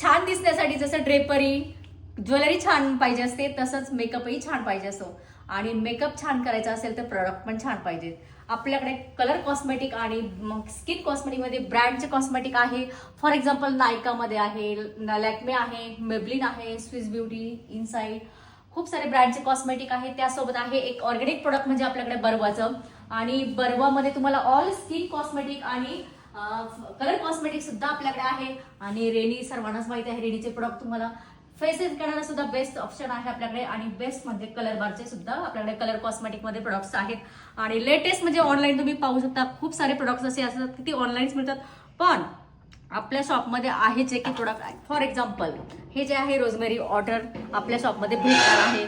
छान दिसण्यासाठी जसं ड्रेपरी ज्वेलरी छान पाहिजे असते तसंच मेकअपही छान पाहिजे असतो आणि मेकअप छान करायचा असेल तर प्रोडक्ट पण छान पाहिजे. आपल्याकडे कलर कॉस्मेटिक आणि मग स्किन कॉस्मेटिकमध्ये ब्रँडचे कॉस्मेटिक आहे. फॉर एक्झाम्पल नायकामध्ये आहे, लॅक्मे आहे, मेबलिन आहे, स्विस ब्युटी, इनसाइड, खूप सारे ब्रँडचे कॉस्मेटिक आहे. त्यासोबत आहे एक ऑर्गॅनिक प्रोडक्ट म्हणजे आपल्याकडे बर्वाचं आणि बर्वामध्ये तुम्हाला ऑल स्किन कॉस्मेटिक आणि कलर कॉस्मेटिक सुद्धा आपल्याकडे आहे. आणि रेनी सर्वांनाच माहिती आहे रेनीचे प्रोडक्ट तुम्हाला फेसेस करणारा सुद्धा बेस्ट ऑप्शन आहे आपल्याकडे. आणि बेस्ट म्हणजे कलर बारचे सुद्धा आपल्याकडे कलर कॉस्मेटिक मध्ये प्रोडक्ट्स आहेत. आणि लेटेस्ट म्हणजे ऑनलाईन तुम्ही पाहू शकता खूप सारे प्रोडक्ट्स असे असतात की ते ऑनलाईन मिळतात पण आपल्या शॉपमध्ये आहे जे काही प्रोडक्ट आहे. फॉर एक्झाम्पल हे जे आहे रोजमेरी ऑर्डर आपल्या शॉपमध्ये भेटणार आहे.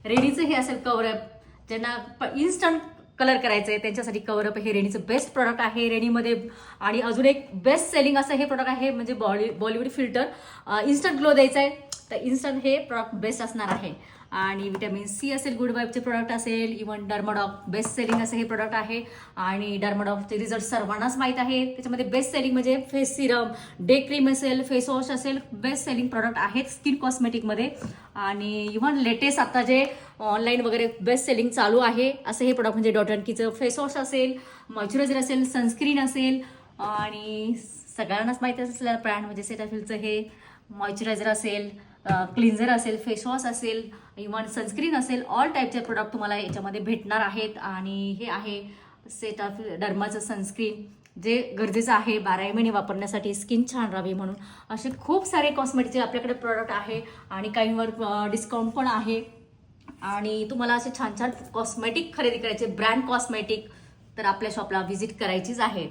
रेनीचं हे असेल कवरअप ज्यांना इन्स्टंट कलर करायचं आहे त्यांच्यासाठी कवरअप हे रेनीचं बेस्ट प्रोडक्ट आहे रेनीमध्ये. आणि अजून एक बेस्ट सेलिंग असं हे प्रोडक्ट आहे म्हणजे बॉलिवूड फिल्टर इन्स्टंट ग्लो द्यायचा आहे तर इन्स्टंट हे प्रोडक्ट बेस्ट असणार आहे. आणि विटॅमिन सी असेल, गुड वाईबचे प्रोडक्ट असेल, इव्हन डर्माडॉक बेस्ट सेलिंग असं हे प्रोडक्ट आहे. आणि डर्माडॉकचे रिझल्ट सर्वांनाच माहीत आहे. त्याच्यामध्ये बेस्ट सेलिंग म्हणजे फेस सिरम, डे क्रीम असेल, फेस वॉश असेल, बेस्ट सेलिंग प्रोडक्ट आहेत स्किन कॉस्मेटिकमध्ये. आणि इव्हन लेटेस्ट आता जे ऑनलाईन वगैरे बेस्ट सेलिंग चालू आहे असं हे प्रोडक्ट म्हणजे डॉटनकीचं फेस वॉश असेल, मॉइश्चरायझर असेल, सनस्क्रीन असेल. आणि सगळ्यांनाच माहिती असलेलं ब्रँड म्हणजे सेटाफिलचं हे मॉइश्चरायझर असेल, क्लिन्झर असेल, फेस वॉश असेल, इव्हन सनस्क्रीन असेल, ऑल टाईपचे प्रोडक्ट तुम्हाला याच्यामध्ये भेटणार आहेत. आणि हे आहे सेटाफिल डर्माचं सनस्क्रीन जे गरजेचं आहे 12 महिने वापरण्यासाठी स्किन छान राहावी म्हणून. असे खूप सारे कॉस्मेटिकचे आपल्याकडे प्रोडक्ट आहे आणि काहींवर डिस्काउंट पण आहे. आणि तुम्हाला असे छान छान कॉस्मेटिक खरेदी करायचे ब्रँड कॉस्मेटिक तर आपल्या शॉपला व्हिजिट करायचीच आहे.